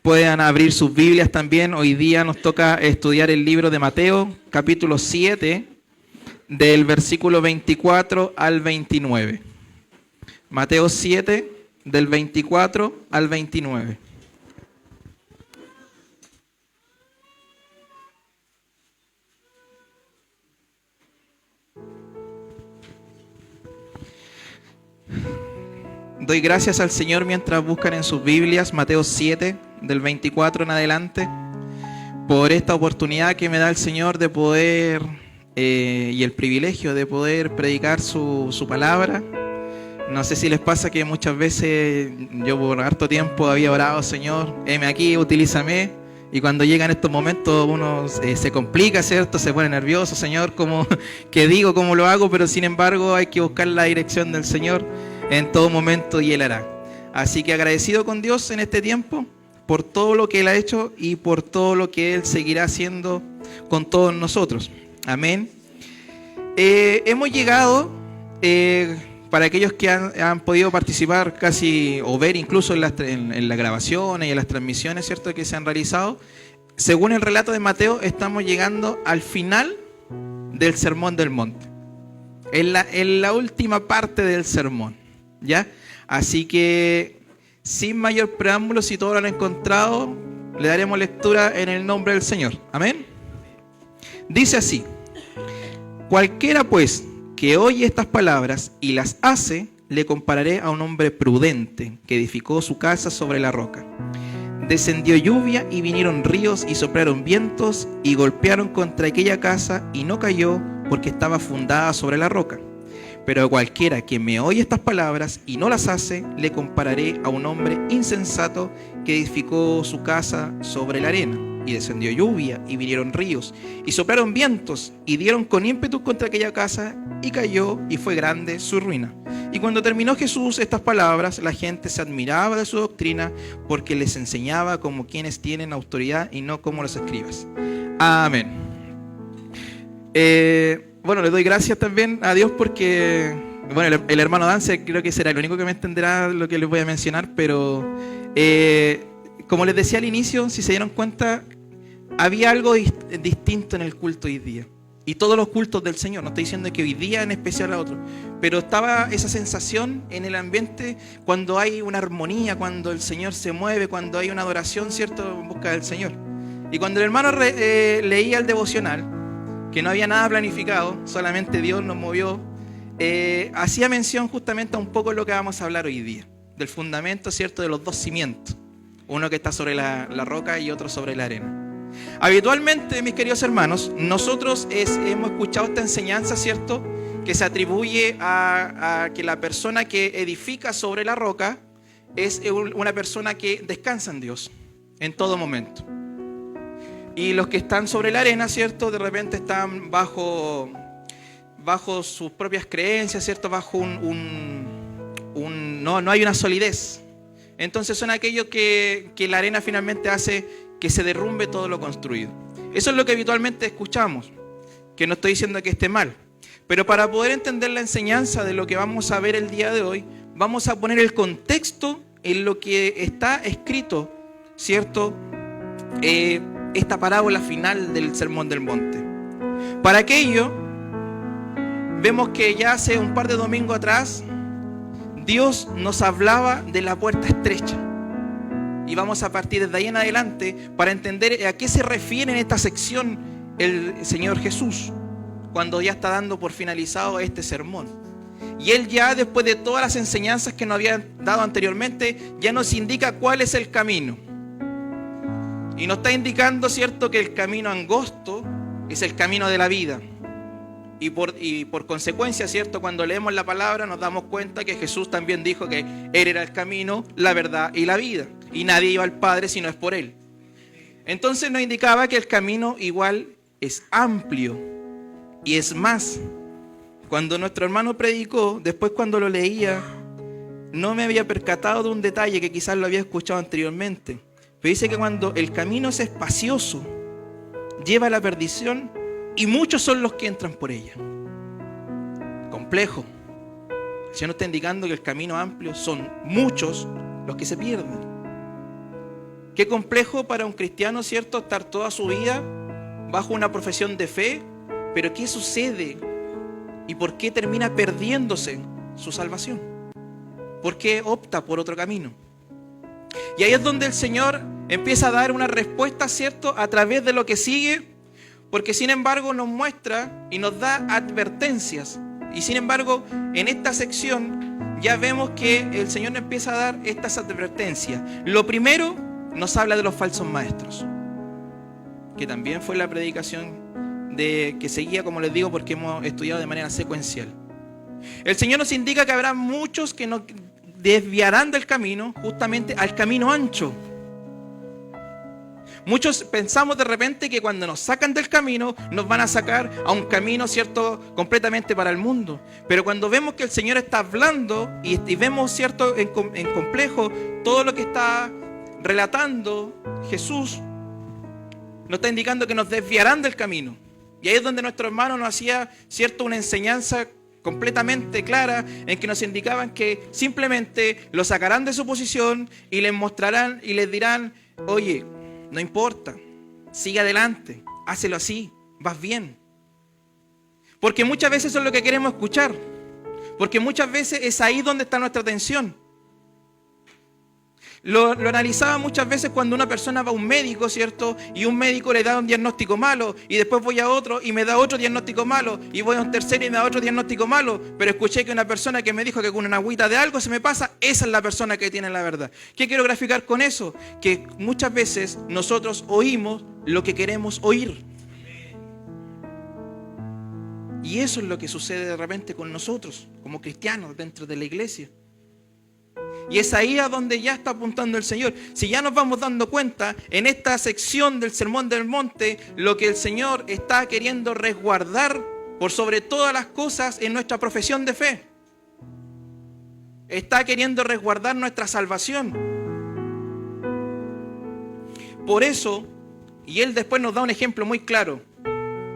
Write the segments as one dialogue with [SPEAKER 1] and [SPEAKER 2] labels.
[SPEAKER 1] puedan abrir sus Biblias también. Hoy día nos toca estudiar el libro de Mateo, capítulo 7, del versículo 24 al 29. Mateo 7, del 24 al 29. Doy gracias al Señor mientras buscan en sus Biblias Mateo 7, del 24 en adelante, por esta oportunidad que me da el Señor de poder, y el privilegio de poder predicar su palabra. No sé si les pasa que muchas veces yo por harto tiempo había orado: Señor, heme aquí, utilízame. Y cuando llegan estos momentos uno se complica, ¿cierto? Se pone nervioso: Señor, ¿cómo, qué digo, cómo lo hago? Pero sin embargo hay que buscar la dirección del Señor en todo momento y Él hará. Así que agradecido con Dios en este tiempo por todo lo que Él ha hecho y por todo lo que Él seguirá haciendo con todos nosotros. Amén. Hemos llegado, para aquellos que han podido participar casi o ver incluso en las grabaciones y en las transmisiones, ¿cierto?, que se han realizado, según el relato de Mateo, estamos llegando al final del Sermón del Monte, en la última parte del sermón, ¿ya? Así que, sin mayor preámbulo, si todos lo han encontrado, le daremos lectura en el nombre del Señor. Amén. Dice así: cualquiera pues que oye estas palabras y las hace, le compararé a un hombre prudente que edificó su casa sobre la roca. Descendió lluvia y vinieron ríos y soplaron vientos y golpearon contra aquella casa y no cayó porque estaba fundada sobre la roca. Pero a cualquiera que me oye estas palabras y no las hace, le compararé a un hombre insensato que edificó su casa sobre la arena. Y descendió lluvia y vinieron ríos y soplaron vientos y dieron con ímpetu contra aquella casa y cayó y fue grande su ruina. Y cuando terminó Jesús estas palabras, la gente se admiraba de su doctrina, porque les enseñaba como quienes tienen autoridad y no como los escribas. Amén. Bueno, le doy gracias también a Dios porque, bueno, el hermano Dance creo que será el único que me entenderá lo que les voy a mencionar, pero como les decía al inicio, si se dieron cuenta, había algo distinto en el culto hoy día. Y todos los cultos del Señor, no estoy diciendo que hoy día en especial a otro, pero estaba esa sensación en el ambiente cuando hay una armonía, cuando el Señor se mueve, cuando hay una adoración, ¿cierto?, en busca del Señor. Y cuando el hermano leía el devocional, que no había nada planificado, solamente Dios nos movió, hacía mención justamente a un poco de lo que vamos a hablar hoy día, del fundamento, ¿cierto?, de los dos cimientos, uno que está sobre la roca y otro sobre la arena. Habitualmente, mis queridos hermanos, nosotros hemos escuchado esta enseñanza, ¿cierto?, que se atribuye a que la persona que edifica sobre la roca es una persona que descansa en Dios en todo momento. Y los que están sobre la arena, ¿cierto?, de repente están bajo sus propias creencias, ¿cierto?, bajo no hay una solidez. Entonces son aquellos que la arena finalmente hace que se derrumbe todo lo construido. Eso es lo que habitualmente escuchamos, que no estoy diciendo que esté mal, pero para poder entender la enseñanza de lo que vamos a ver el día de hoy, vamos a poner el contexto en lo que está escrito, ¿cierto?, esta parábola final del Sermón del Monte. Para aquello, vemos que ya hace un par de domingos atrás, Dios nos hablaba de la puerta estrecha. Y vamos a partir desde ahí en adelante para entender a qué se refiere en esta sección el Señor Jesús, cuando ya está dando por finalizado este sermón. Y Él ya, después de todas las enseñanzas que nos había dado anteriormente, ya nos indica cuál es el camino. Y nos está indicando, ¿cierto?, que el camino angosto es el camino de la vida. Y por consecuencia, ¿cierto?, cuando leemos la palabra nos damos cuenta que Jesús también dijo que Él era el camino, la verdad y la vida. Y nadie iba al Padre si no es por Él. Entonces nos indicaba que el camino igual es amplio. Y es más, cuando nuestro hermano predicó, después cuando lo leía, no me había percatado de un detalle que quizás lo había escuchado anteriormente. Pero dice que cuando el camino es espacioso, lleva a la perdición y muchos son los que entran por ella. Complejo. El Señor nos está indicando que el camino amplio son muchos los que se pierden. Qué complejo para un cristiano, ¿cierto?, estar toda su vida bajo una profesión de fe, pero ¿qué sucede? ¿Y por qué termina perdiéndose su salvación? ¿Por qué opta por otro camino? Y ahí es donde el Señor empieza a dar una respuesta, ¿cierto?, a través de lo que sigue, porque sin embargo nos muestra y nos da advertencias. Y sin embargo, en esta sección ya vemos que el Señor nos empieza a dar estas advertencias. Lo primero, nos habla de los falsos maestros, que también fue la predicación que seguía, como les digo, porque hemos estudiado de manera secuencial. El Señor nos indica que habrá muchos que nos desviarán del camino, justamente al camino ancho. Muchos pensamos de repente que cuando nos sacan del camino, nos van a sacar a un camino, ¿cierto?, completamente para el mundo. Pero cuando vemos que el Señor está hablando y vemos, ¿cierto?, en complejo todo lo que está relatando Jesús, nos está indicando que nos desviarán del camino. Y ahí es donde nuestro hermano nos hacía, ¿cierto?, una enseñanza completamente clara en que nos indicaban que simplemente lo sacarán de su posición y les mostrarán y les dirán: oye, no importa, sigue adelante, hácelo así, vas bien. Porque muchas veces eso es lo que queremos escuchar, porque muchas veces es ahí donde está nuestra atención. Lo analizaba muchas veces cuando una persona va a un médico, ¿cierto? Y un médico le da un diagnóstico malo, y después voy a otro y me da otro diagnóstico malo, y voy a un tercero y me da otro diagnóstico malo, pero escuché que una persona que me dijo que con una agüita de algo se me pasa, esa es la persona que tiene la verdad. ¿Qué quiero graficar con eso? Que muchas veces nosotros oímos lo que queremos oír. Y eso es lo que sucede de repente con nosotros, como cristianos dentro de la iglesia. Y es ahí a donde ya está apuntando el Señor. Si ya nos vamos dando cuenta, en esta sección del Sermón del Monte, lo que el Señor está queriendo resguardar por sobre todas las cosas en nuestra profesión de fe. Está queriendo resguardar nuestra salvación. Por eso, y Él después nos da un ejemplo muy claro,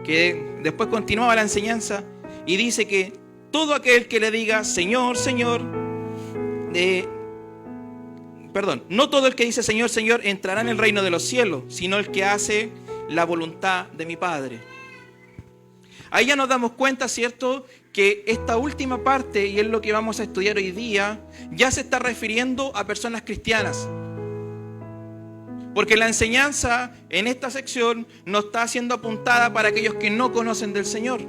[SPEAKER 1] que después continuaba la enseñanza y dice que todo aquel que le diga Señor, Señor, no todo el que dice Señor, Señor entrará en el reino de los cielos, sino el que hace la voluntad de mi Padre. Ahí ya nos damos cuenta, ¿cierto?, que esta última parte, y es lo que vamos a estudiar hoy día, ya se está refiriendo a personas cristianas. Porque la enseñanza en esta sección no está siendo apuntada para aquellos que no conocen del Señor,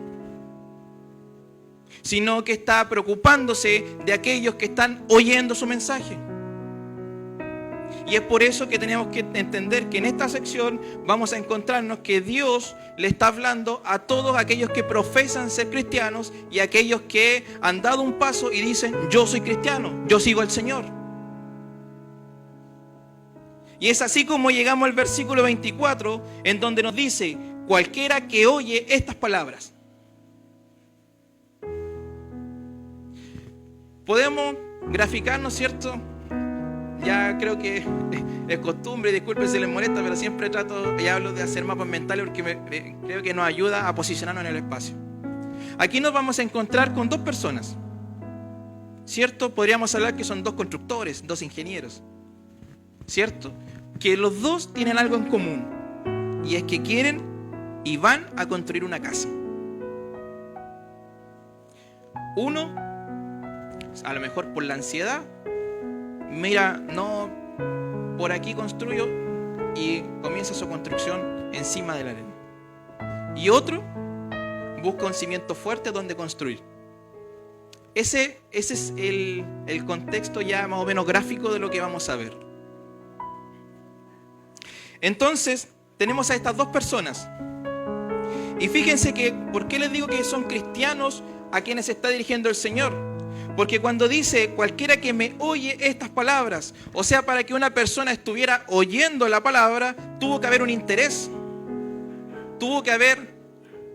[SPEAKER 1] sino que está preocupándose de aquellos que están oyendo su mensaje. Y es por eso que tenemos que entender que en esta sección vamos a encontrarnos que Dios le está hablando a todos aquellos que profesan ser cristianos y a aquellos que han dado un paso y dicen: yo soy cristiano, yo sigo al Señor. Y es así como llegamos al versículo 24, en donde nos dice: cualquiera que oye estas palabras. Podemos graficarnos, ¿cierto? Ya creo que es costumbre, disculpen si les molesta, pero siempre trato y hablo de hacer mapas mentales porque creo que nos ayuda a posicionarnos en el espacio. Aquí nos vamos a encontrar con dos personas, ¿cierto? Podríamos hablar que son dos constructores, dos ingenieros, ¿cierto? Que los dos tienen algo en común, y es que quieren y van a construir una casa. Uno, a lo mejor por la ansiedad, mira, no, por aquí construyo, y comienza su construcción encima de la arena. Y otro busca un cimiento fuerte donde construir. Ese es el contexto ya más o menos gráfico de lo que vamos a ver. Entonces, tenemos a estas dos personas. Y fíjense que, ¿por qué les digo que son cristianos a quienes se está dirigiendo el Señor? Porque cuando dice cualquiera que me oye estas palabras, o sea, para que una persona estuviera oyendo la palabra, tuvo que haber un interés, tuvo que haber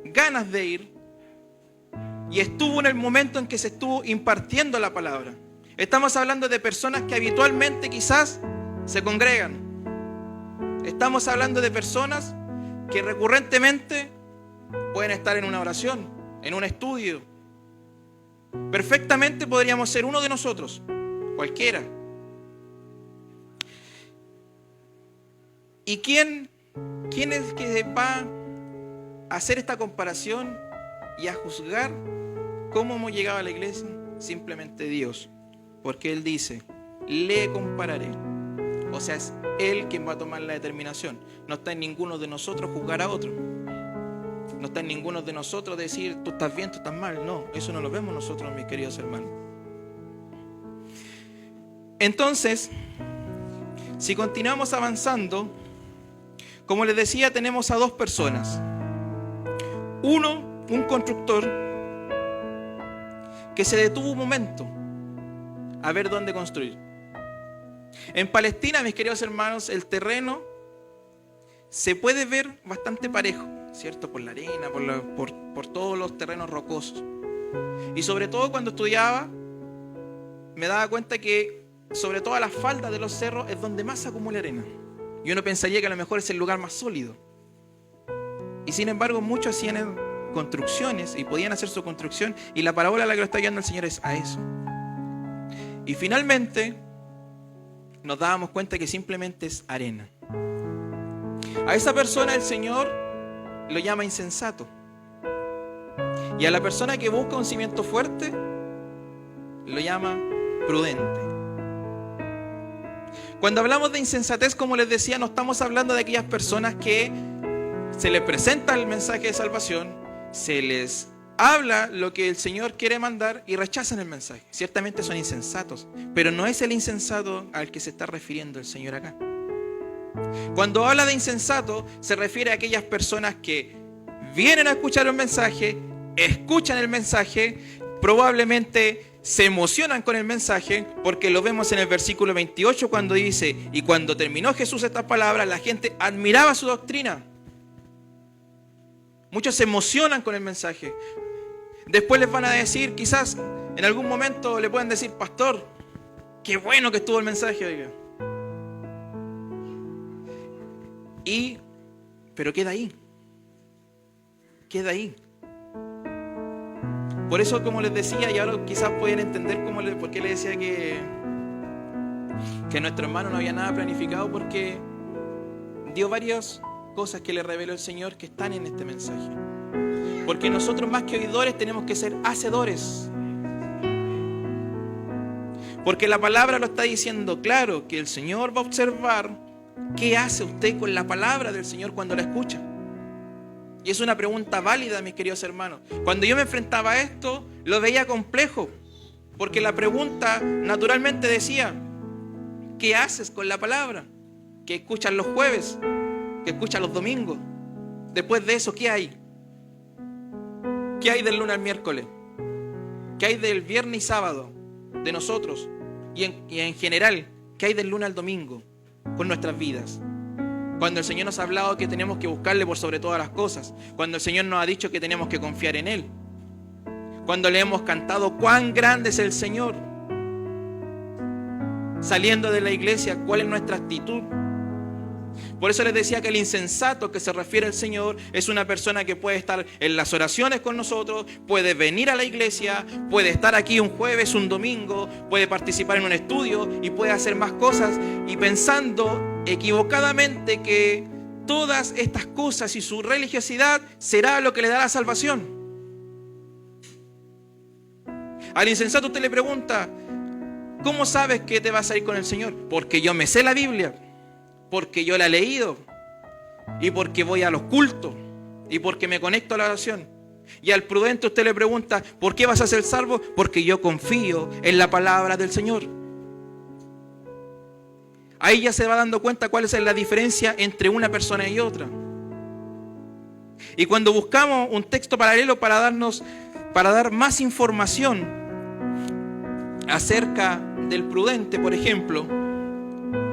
[SPEAKER 1] ganas de ir, y estuvo en el momento en que se estuvo impartiendo la palabra. Estamos hablando de personas que habitualmente quizás se congregan. Estamos hablando de personas que recurrentemente pueden estar en una oración, en un estudio. Perfectamente podríamos ser uno de nosotros, cualquiera. ¿Y quién es el que va a hacer esta comparación y a juzgar cómo hemos llegado a la iglesia? Simplemente Dios. Porque Él dice, le compararé. O sea, es Él quien va a tomar la determinación. No está en ninguno de nosotros juzgar a otro. No está en ninguno de nosotros decir, tú estás bien, tú estás mal. No, eso no lo vemos nosotros, mis queridos hermanos. Entonces, si continuamos avanzando, como les decía, tenemos a dos personas. Uno, un constructor que se detuvo un momento a ver dónde construir. En Palestina, mis queridos hermanos, el terreno se puede ver bastante parejo, ¿cierto? Por la arena, por todos los terrenos rocosos. Y sobre todo cuando estudiaba, me daba cuenta que sobre todo a las faldas de los cerros es donde más se acumula arena. Y uno pensaría que a lo mejor es el lugar más sólido. Y sin embargo, muchos hacían construcciones y podían hacer su construcción. Y la parábola a la que lo está guiando el Señor es a eso. Y finalmente nos dábamos cuenta que simplemente es arena. A esa persona el Señor lo llama insensato. Y a la persona que busca un cimiento fuerte lo llama prudente. Cuando hablamos de insensatez, como les decía, no estamos hablando de aquellas personas que se les presenta el mensaje de salvación, se les habla lo que el Señor quiere mandar y rechazan el mensaje. Ciertamente son insensatos, pero no es el insensato al que se está refiriendo el Señor acá. Cuando habla de insensato, se refiere a aquellas personas que vienen a escuchar un mensaje, escuchan el mensaje, probablemente se emocionan con el mensaje, porque lo vemos en el versículo 28 cuando dice, y cuando terminó Jesús estas palabras, la gente admiraba su doctrina. Muchos se emocionan con el mensaje. Después les van a decir, quizás en algún momento le pueden decir, pastor, qué bueno que estuvo el mensaje, oiga. Pero queda ahí. Queda ahí. Por eso, como les decía, y ahora quizás pueden entender por qué les decía que nuestro hermano no había nada planificado, porque dio varias cosas que le reveló el Señor que están en este mensaje. Porque nosotros más que oidores tenemos que ser hacedores. Porque la palabra lo está diciendo claro, que el Señor va a observar qué hace usted con la palabra del Señor cuando la escucha. Y es una pregunta válida, mis queridos hermanos. Cuando yo me enfrentaba a esto, lo veía complejo. Porque la pregunta naturalmente decía, ¿qué haces con la palabra? Que escuchas los jueves, que escuchas los domingos. Después de eso, ¿qué hay? ¿Qué hay del lunes al miércoles? ¿Qué hay del viernes y sábado de nosotros? Y en general, ¿qué hay del lunes al domingo con nuestras vidas? Cuando el Señor nos ha hablado que tenemos que buscarle por sobre todas las cosas. Cuando el Señor nos ha dicho que tenemos que confiar en Él. Cuando le hemos cantado cuán grande es el Señor. Saliendo de la iglesia, ¿cuál es nuestra actitud? Por eso les decía que el insensato que se refiere al Señor es una persona que puede estar en las oraciones con nosotros, puede venir a la iglesia, puede estar aquí un jueves, un domingo, puede participar en un estudio y puede hacer más cosas y pensando equivocadamente que todas estas cosas y su religiosidad será lo que le da la salvación. Al insensato usted le pregunta, ¿cómo sabes que te vas a ir con el Señor? Porque yo me sé la Biblia, porque yo la he leído y porque voy a los cultos y porque me conecto a la oración. Y al prudente usted le pregunta, ¿por qué vas a ser salvo? Porque yo confío en la palabra del Señor. Ahí ya se va dando cuenta cuál es la diferencia entre una persona y otra. Y cuando buscamos un texto paralelo para dar más información acerca del prudente, por ejemplo,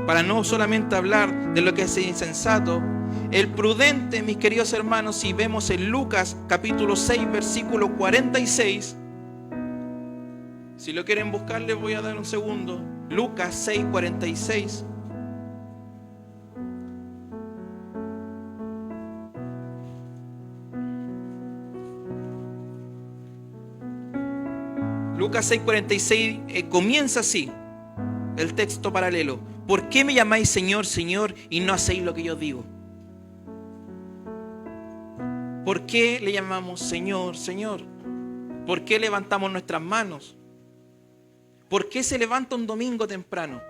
[SPEAKER 1] para no solamente hablar de lo que es insensato, el prudente, mis queridos hermanos, si vemos en Lucas capítulo 6, versículo 46, si lo quieren buscar les voy a dar un segundo. Lucas 6, 46. Lucas 6:46 comienza así el texto paralelo. ¿por qué me llamáis Señor, Señor y no hacéis lo que yo digo? ¿Por qué le llamamos Señor, Señor? ¿Por qué levantamos nuestras manos? ¿Por qué se levanta un domingo temprano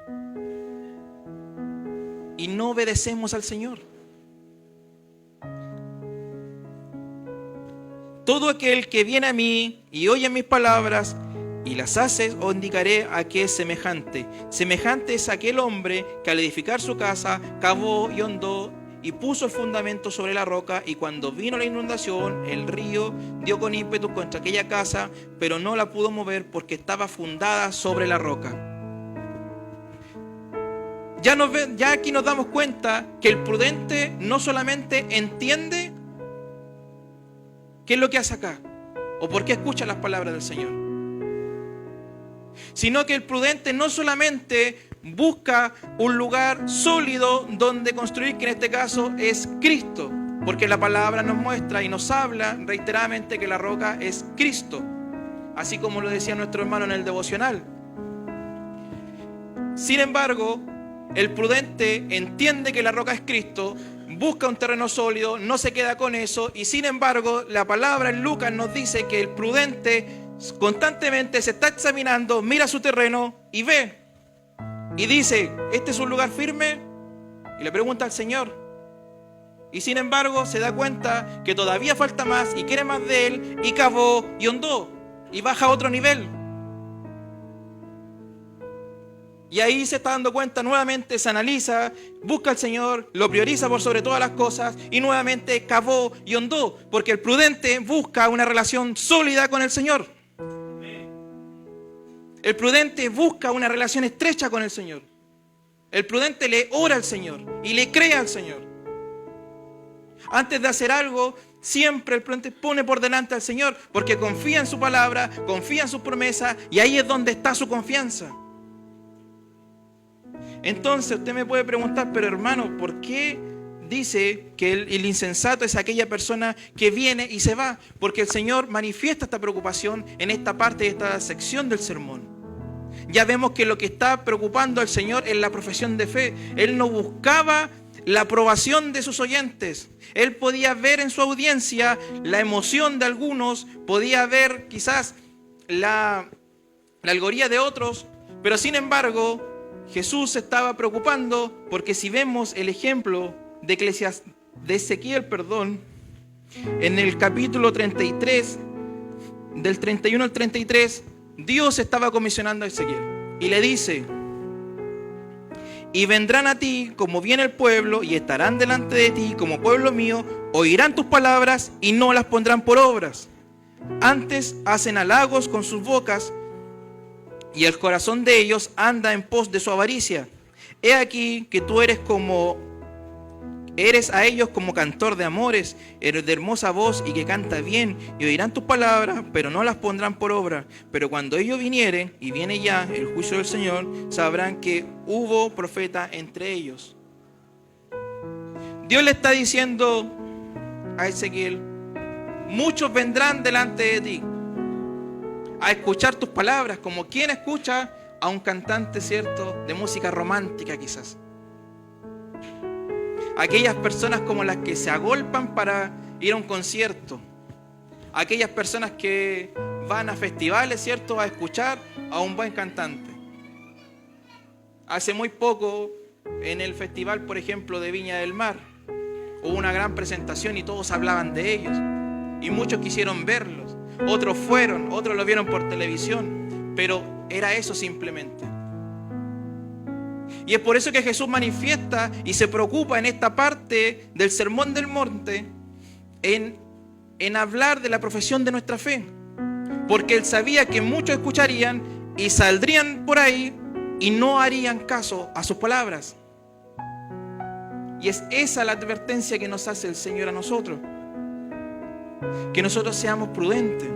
[SPEAKER 1] y no obedecemos al Señor? Todo aquel que viene a mí y oye mis palabras y las hace, os indicaré a qué es semejante. Semejante es aquel hombre que al edificar su casa cavó y hondó y puso el fundamento sobre la roca, y cuando vino la inundación, el río dio con ímpetu contra aquella casa, pero no la pudo mover porque estaba fundada sobre la roca. Ya aquí nos damos cuenta que el prudente no solamente entiende qué es lo que hace acá o por qué escucha las palabras del Señor, sino que el prudente no solamente busca un lugar sólido donde construir, que en este caso es Cristo, porque la palabra nos muestra y nos habla reiteradamente que la roca es Cristo, así como lo decía nuestro hermano en el devocional. Sin embargo, el prudente entiende que la roca es Cristo, busca un terreno sólido, no se queda con eso, y sin embargo la palabra en Lucas nos dice que el prudente constantemente se está examinando, mira su terreno y ve y dice, ¿este es un lugar firme? Y le pregunta al Señor, y sin embargo se da cuenta que todavía falta más y quiere más de él, y cavó y hondó y baja a otro nivel. Y ahí se está dando cuenta, nuevamente se analiza, busca al Señor, lo prioriza por sobre todas las cosas, y nuevamente cavó y hondó, porque el prudente busca una relación sólida con el Señor. El prudente busca una relación estrecha con el Señor. El prudente le ora al Señor y le cree al Señor. Antes de hacer algo, siempre el prudente pone por delante al Señor, porque confía en su palabra, confía en sus promesas, y ahí es donde está su confianza. Entonces usted me puede preguntar, pero hermano, ¿por qué dice que el insensato es aquella persona que viene y se va? Porque el Señor manifiesta esta preocupación en esta parte de esta sección del sermón. Ya vemos que lo que está preocupando al Señor es la profesión de fe. Él no buscaba la aprobación de sus oyentes. Él podía ver en su audiencia la emoción de algunos, podía ver quizás la algoría de otros, pero sin embargo Jesús se estaba preocupando, porque si vemos el ejemplo de Ezequiel, en el capítulo 33, del 31 al 33, Dios estaba comisionando a Ezequiel y le dice, y vendrán a ti como viene el pueblo y estarán delante de ti como pueblo mío, oirán tus palabras y no las pondrán por obras. Antes hacen halagos con sus bocas, y el corazón de ellos anda en pos de su avaricia. He aquí que tú eres a ellos como cantor de amores, eres de hermosa voz y que canta bien, y oirán tus palabras, pero no las pondrán por obra. Pero cuando ellos vinieren, y viene ya el juicio del Señor, sabrán que hubo profeta entre ellos. Dios le está diciendo a Ezequiel, muchos vendrán delante de ti a escuchar tus palabras, como quien escucha a un cantante, ¿cierto?, de música romántica quizás. Aquellas personas como las que se agolpan para ir a un concierto. Aquellas personas que van a festivales, ¿cierto?, a escuchar a un buen cantante. Hace muy poco, en el festival, por ejemplo, de Viña del Mar, hubo una gran presentación y todos hablaban de ellos. Y muchos quisieron verlos. Otros fueron, otros lo vieron por televisión, pero era eso simplemente. Y es por eso que Jesús manifiesta y se preocupa en esta parte del Sermón del Monte en hablar de la profesión de nuestra fe, porque Él sabía que muchos escucharían y saldrían por ahí y no harían caso a sus palabras. Y es esa la advertencia que nos hace el Señor a nosotros. Que nosotros seamos prudentes,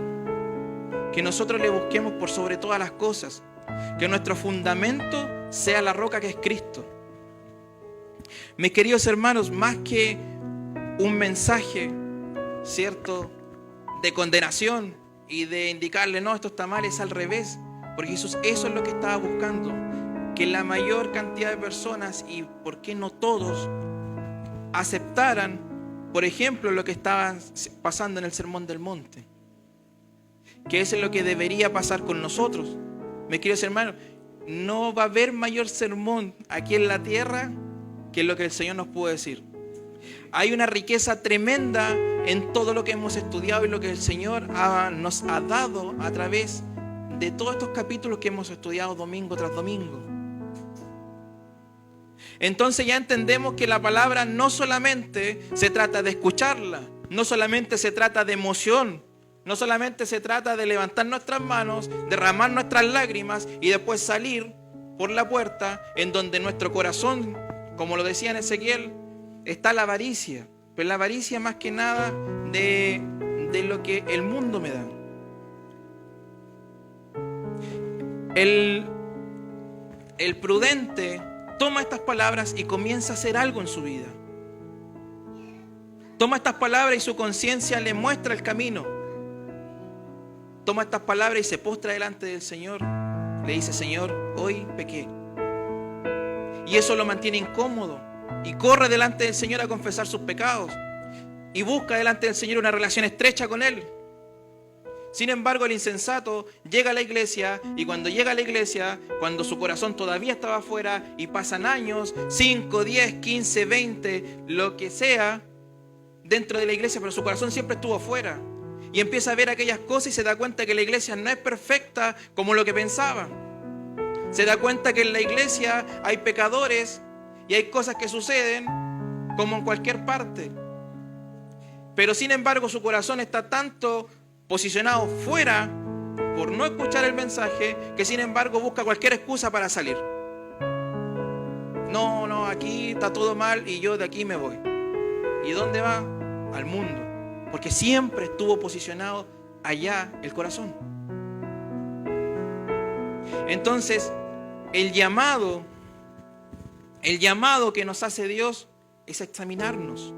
[SPEAKER 1] que nosotros le busquemos por sobre todas las cosas, que nuestro fundamento sea la roca que es Cristo. Mis queridos hermanos, más que un mensaje, ¿cierto?, de condenación y de indicarle, no, esto está mal, es al revés, porque Jesús eso es lo que estaba buscando. que la mayor cantidad de personas, y por qué no todos, aceptaran, por ejemplo, lo que estaba pasando en el Sermón del Monte. Que eso es lo que debería pasar con nosotros. Mis queridos hermanos, no va a haber mayor sermón aquí en la tierra que lo que el Señor nos puede decir. Hay una riqueza tremenda en todo lo que hemos estudiado y lo que el Señor nos ha dado a través de todos estos capítulos que hemos estudiado domingo tras domingo. Entonces ya entendemos que la palabra no solamente se trata de escucharla, no solamente se trata de emoción, no solamente se trata de levantar nuestras manos, derramar nuestras lágrimas y después salir por la puerta en donde nuestro corazón, como lo decía en Ezequiel, está la avaricia. Pero la avaricia más que nada de lo que el mundo me da. El prudente toma estas palabras y comienza a hacer algo en su vida. Toma estas palabras y su conciencia le muestra el camino. Toma estas palabras y se postra delante del Señor. Le dice: Señor, hoy pequé. Y eso lo mantiene incómodo. Y corre delante del Señor a confesar sus pecados. Y busca delante del Señor una relación estrecha con Él. Sin embargo, el insensato llega a la iglesia, y cuando llega a la iglesia, cuando su corazón todavía estaba afuera, y pasan años, 5, 10, 15, 20, lo que sea, dentro de la iglesia, pero su corazón siempre estuvo afuera. Y empieza a ver aquellas cosas y se da cuenta que la iglesia no es perfecta como lo que pensaba. Se da cuenta que en la iglesia hay pecadores y hay cosas que suceden como en cualquier parte. Pero sin embargo su corazón está tanto posicionado fuera por no escuchar el mensaje, que sin embargo busca cualquier excusa para salir. No, aquí está todo mal y yo de aquí me voy. ¿Y dónde va? Al mundo. Porque siempre estuvo posicionado allá el corazón. Entonces, el llamado que nos hace Dios es examinarnos.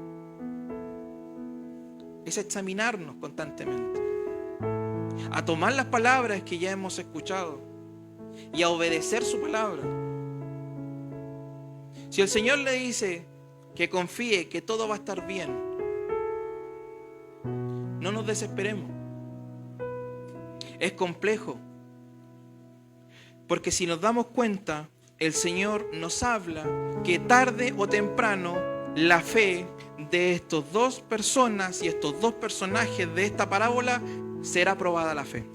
[SPEAKER 1] Es examinarnos constantemente. A tomar las palabras que ya hemos escuchado y a obedecer su palabra. Si el Señor le dice que confíe, que todo va a estar bien, no nos desesperemos. Es complejo. Porque si nos damos cuenta, el Señor nos habla que tarde o temprano la fe de estos dos personas y estos dos personajes de esta parábola será probada la fe.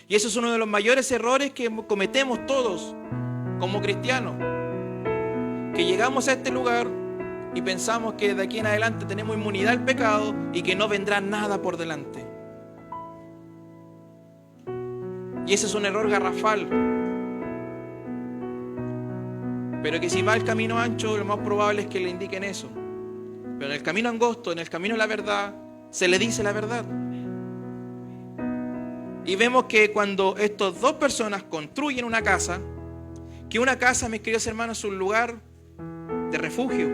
[SPEAKER 1] Y eso es uno de los mayores errores que cometemos todos como cristianos. Que llegamos a este lugar y pensamos que de aquí en adelante tenemos inmunidad al pecado y que no vendrá nada por delante. Y ese es un error garrafal. Pero que si va el camino ancho, lo más probable es que le indiquen eso. Pero en el camino angosto, en el camino de la verdad, se le dice la verdad. Y vemos que cuando estas dos personas construyen una casa, que una casa, mis queridos hermanos, es un lugar de refugio.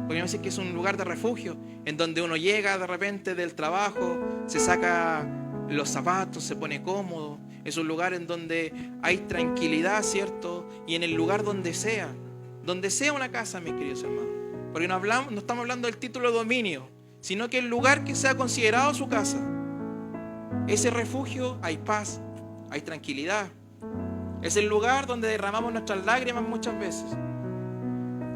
[SPEAKER 1] Podríamos decir que es un lugar de refugio, en donde uno llega de repente del trabajo, se saca los zapatos, se pone cómodo. Es un lugar en donde hay tranquilidad, ¿cierto? Y en el lugar donde sea una casa, mis queridos hermanos. Porque no estamos hablando del título de dominio, sino que el lugar que sea considerado su casa. Ese refugio hay paz, hay tranquilidad. Es el lugar donde derramamos nuestras lágrimas muchas veces.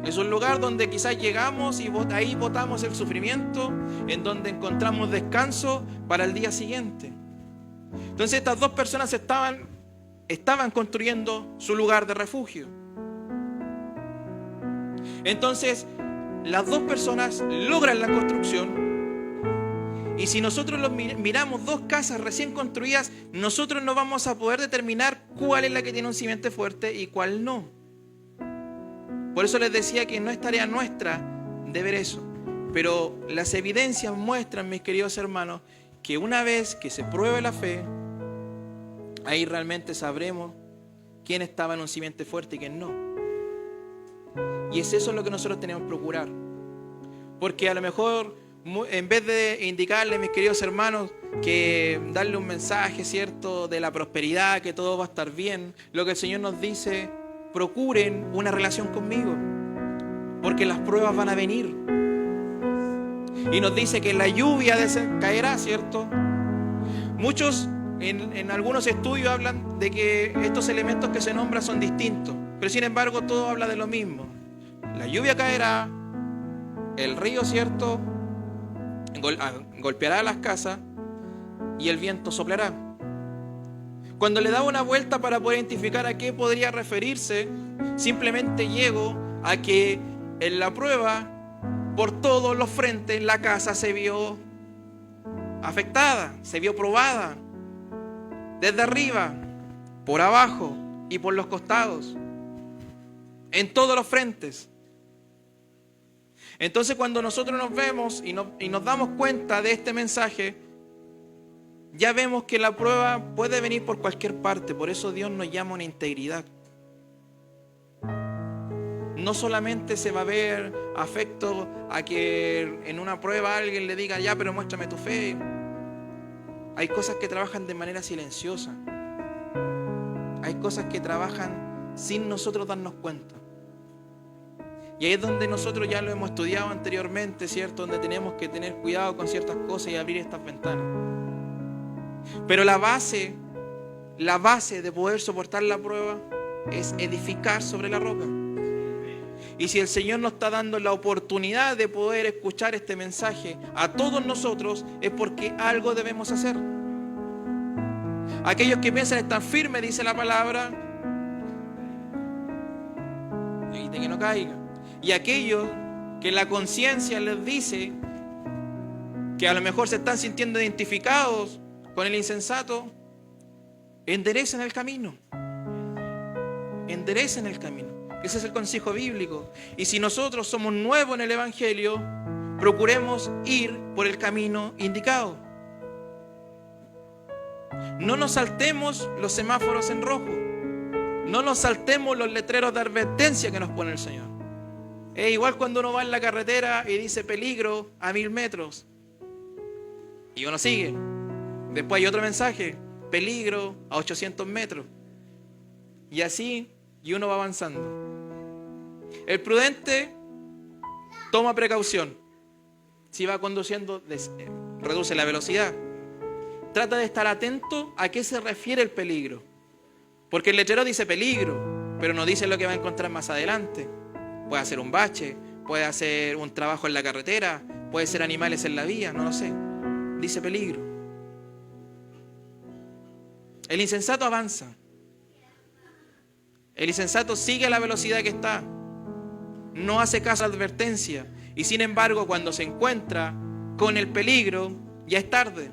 [SPEAKER 1] Es un lugar donde quizás llegamos y ahí botamos el sufrimiento, en donde encontramos descanso para el día siguiente. Entonces estas dos personas estaban construyendo su lugar de refugio. Entonces las dos personas logran la construcción. Y si nosotros miramos dos casas recién construidas, nosotros no vamos a poder determinar cuál es la que tiene un cimiento fuerte y cuál no. Por eso les decía que no es tarea nuestra de ver eso. Pero las evidencias muestran, mis queridos hermanos, que una vez que se pruebe la fe, ahí realmente sabremos quién estaba en un simiente fuerte y quién no. Y es eso lo que nosotros tenemos que procurar. Porque a lo mejor En vez de indicarle, mis queridos hermanos, que darle un mensaje, ¿cierto?, de la prosperidad, que todo va a estar bien, lo que el Señor nos dice: procuren una relación conmigo, porque las pruebas van a venir. Y nos dice que la lluvia caerá, ¿cierto? Muchos en algunos estudios hablan de que estos elementos que se nombran son distintos, pero sin embargo todo habla de lo mismo. La lluvia caerá, el río, ¿cierto?, golpeará las casas y el viento soplará. Cuando le daba una vuelta para poder identificar a qué podría referirse, simplemente llego a que en la prueba, por todos los frentes, la casa se vio afectada, se vio probada, desde arriba, por abajo y por los costados, en todos los frentes. Entonces, cuando nosotros nos vemos y nos damos cuenta de este mensaje, ya vemos que la prueba puede venir por cualquier parte. Por eso Dios nos llama a una integridad. No solamente se va a ver afecto a que en una prueba alguien le diga: ya, pero muéstrame tu fe. Hay cosas que trabajan de manera silenciosa. Hay cosas que trabajan sin nosotros darnos cuenta. Y ahí es donde nosotros ya lo hemos estudiado anteriormente, ¿cierto? Donde tenemos que tener cuidado con ciertas cosas y abrir estas ventanas. Pero la base de poder soportar la prueba es edificar sobre la roca. Y si el Señor nos está dando la oportunidad de poder escuchar este mensaje a todos nosotros, es porque algo debemos hacer. Aquellos que piensan estar firmes, dice la palabra, evite que no caiga. Y aquellos que la conciencia les dice que a lo mejor se están sintiendo identificados con el insensato, enderecen el camino. Enderecen el camino. Ese es el consejo bíblico. Y si nosotros somos nuevos en el Evangelio, procuremos ir por el camino indicado. No nos saltemos los semáforos en rojo. No nos saltemos los letreros de advertencia que nos pone el Señor. Es igual cuando uno va en la carretera y dice peligro a 1000 metros. Y uno sigue. Después hay otro mensaje, peligro a 800 metros. Y así, y uno va avanzando. El prudente toma precaución. Si va conduciendo, reduce la velocidad. Trata de estar atento a qué se refiere el peligro. Porque el letrero dice peligro, pero no dice lo que va a encontrar más adelante. Puede ser un bache, puede ser un trabajo en la carretera, puede ser animales en la vía, no lo sé. Dice peligro. El insensato avanza. El insensato sigue a la velocidad que está. No hace caso a la advertencia. Y sin embargo, cuando se encuentra con el peligro, ya es tarde.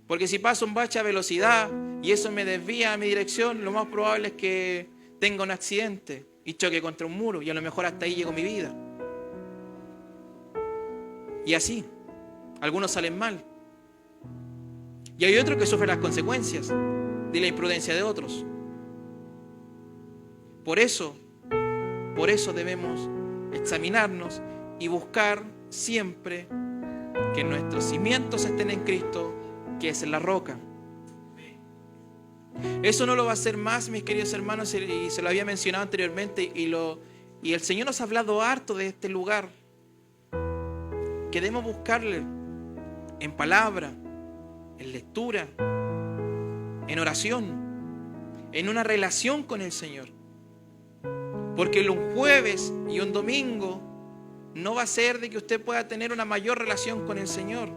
[SPEAKER 1] Porque si paso un bache a velocidad y eso me desvía a mi dirección, lo más probable es que tenga un accidente y choque contra un muro. Y a lo mejor hasta ahí llegó mi vida. Y así, algunos salen mal. Y hay otros que sufren las consecuencias de la imprudencia de otros. Por eso debemos examinarnos y buscar siempre que nuestros cimientos estén en Cristo, que es la roca. Eso no lo va a hacer más, mis queridos hermanos, y se lo había mencionado anteriormente, y el Señor nos ha hablado harto de este lugar, que debemos buscarle en palabra, en lectura, en oración, en una relación con el Señor. Porque un jueves y un domingo no va a ser de que usted pueda tener una mayor relación con el Señor.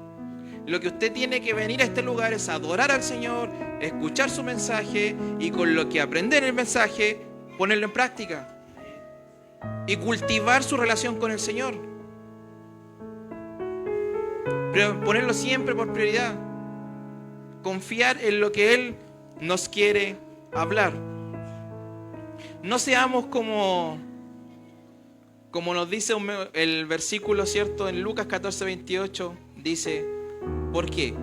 [SPEAKER 1] Lo que usted tiene que venir a este lugar es adorar al Señor, escuchar su mensaje y con lo que aprender el mensaje, ponerlo en práctica y cultivar su relación con el Señor. Pero ponerlo siempre por prioridad. Confiar en lo que Él nos quiere hablar. No seamos como nos dice el versículo, ¿cierto? En Lucas 14:28 dice: ¿por qué?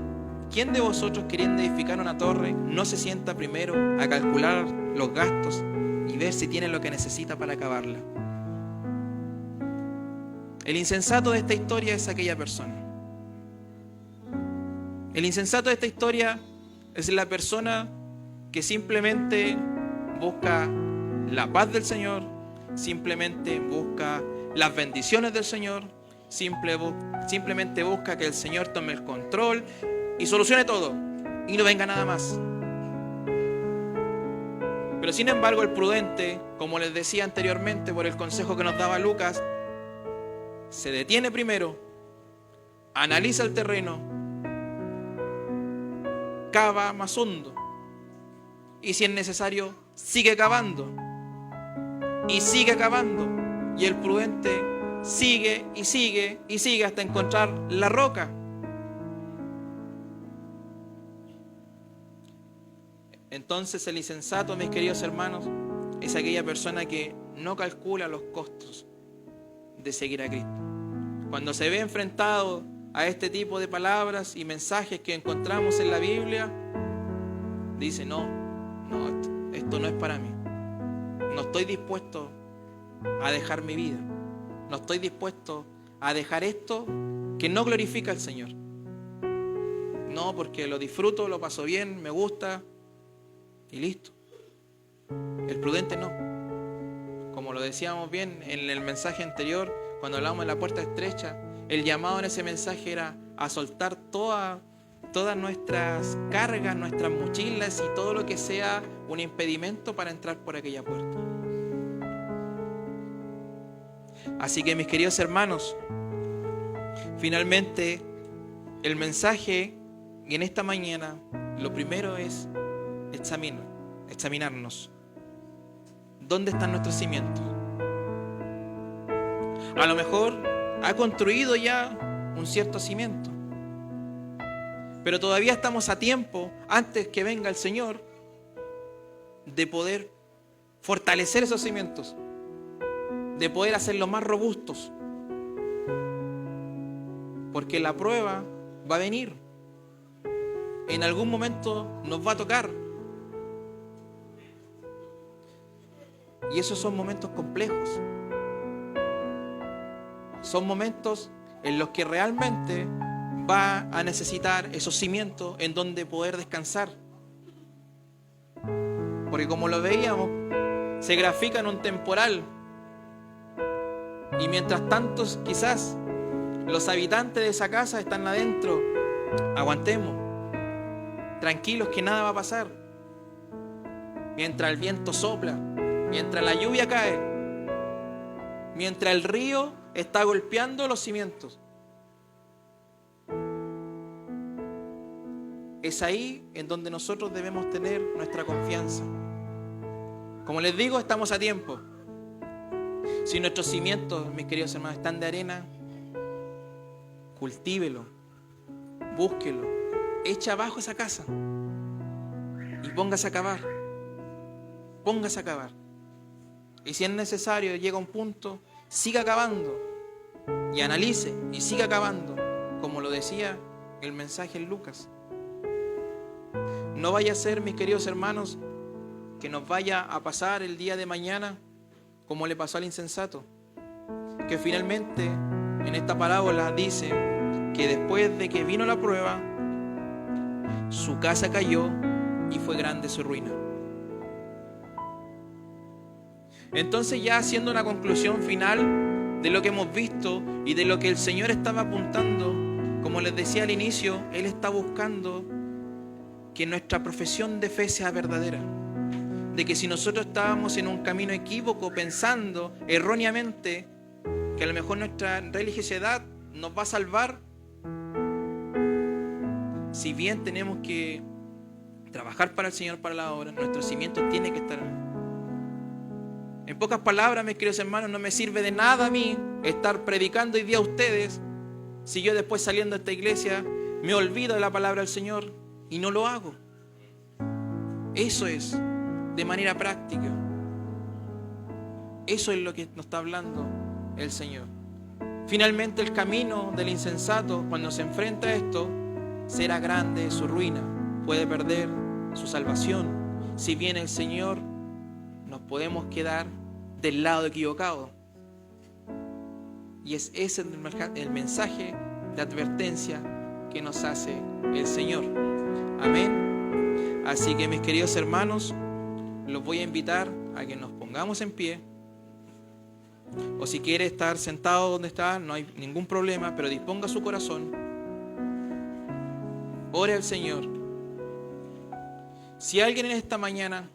[SPEAKER 1] ¿Quién de vosotros, queriendo edificar una torre, no se sienta primero a calcular los gastos y ver si tiene lo que necesita para acabarla? El insensato de esta historia es aquella persona. El insensato de esta historia es la persona que simplemente busca la paz del Señor, simplemente busca las bendiciones del Señor, simplemente busca que el Señor tome el control y solucione todo y no venga nada más. Pero sin embargo el prudente, como les decía anteriormente por el consejo que nos daba Lucas, se detiene primero, analiza el terreno, cava más hondo y si es necesario sigue cavando y sigue cavando, y el prudente sigue y sigue y sigue hasta encontrar la roca. Entonces el insensato, mis queridos hermanos, es aquella persona que no calcula los costos de seguir a Cristo. Cuando se ve enfrentado a este tipo de palabras y mensajes que encontramos en la Biblia, dice, no, esto no es para mí. No estoy dispuesto a dejar mi vida. No estoy dispuesto a dejar esto que no glorifica al Señor. No, porque lo disfruto, lo paso bien, me gusta y listo. El prudente no. Como lo decíamos bien en el mensaje anterior, cuando hablábamos de la puerta estrecha, el llamado en ese mensaje era a soltar todas nuestras cargas, nuestras mochilas y todo lo que sea un impedimento para entrar por aquella puerta. Así que, mis queridos hermanos, finalmente el mensaje en esta mañana, lo primero es examinarnos. ¿Dónde están nuestros cimientos? A lo mejor ha construido ya un cierto cimiento, pero todavía estamos a tiempo, antes que venga el Señor, de poder fortalecer esos cimientos, de poder hacerlos más robustos, porque la prueba va a venir. En algún momento nos va a tocar. Y esos son momentos complejos. Son momentos en los que realmente va a necesitar esos cimientos en donde poder descansar. Porque como lo veíamos, se grafica en un temporal. Y mientras tanto, quizás los habitantes de esa casa están adentro. Aguantemos. Tranquilos que nada va a pasar. Mientras el viento sopla, mientras la lluvia cae, mientras el río está golpeando los cimientos. Es ahí en donde nosotros debemos tener nuestra confianza. Como les digo, estamos a tiempo. Si nuestros cimientos, mis queridos hermanos, están de arena, cultívelo, búsquelo, echa abajo esa casa y póngase a cavar. Póngase a cavar. Y si es necesario, llega un punto, siga cavando y analice y siga cavando, como lo decía el mensaje en Lucas. No vaya a ser, mis queridos hermanos, que nos vaya a pasar el día de mañana como le pasó al insensato, que finalmente en esta parábola dice que después de que vino la prueba, su casa cayó y fue grande su ruina. Entonces, ya haciendo una conclusión final de lo que hemos visto y de lo que el Señor estaba apuntando, como les decía al inicio, Él está buscando que nuestra profesión de fe sea verdadera. De que si nosotros estábamos en un camino equívoco, pensando erróneamente que a lo mejor nuestra religiosidad nos va a salvar, si bien tenemos que trabajar para el Señor, para la obra, nuestro cimiento tiene que estar. En pocas palabras, mis queridos hermanos, no me sirve de nada a mí estar predicando hoy día a ustedes si yo después saliendo de esta iglesia me olvido de la palabra del Señor y no lo hago. Eso es de manera práctica. Eso es lo que nos está hablando el Señor. Finalmente, el camino del insensato, cuando se enfrenta a esto, será grande su ruina, puede perder su salvación. Si viene el Señor, nos podemos quedar del lado equivocado. Y es ese el mensaje de advertencia que nos hace el Señor. Amén. Así que mis queridos hermanos, los voy a invitar a que nos pongamos en pie. O si quiere estar sentado donde está, no hay ningún problema, pero disponga su corazón. Ore al Señor. Si alguien en esta mañana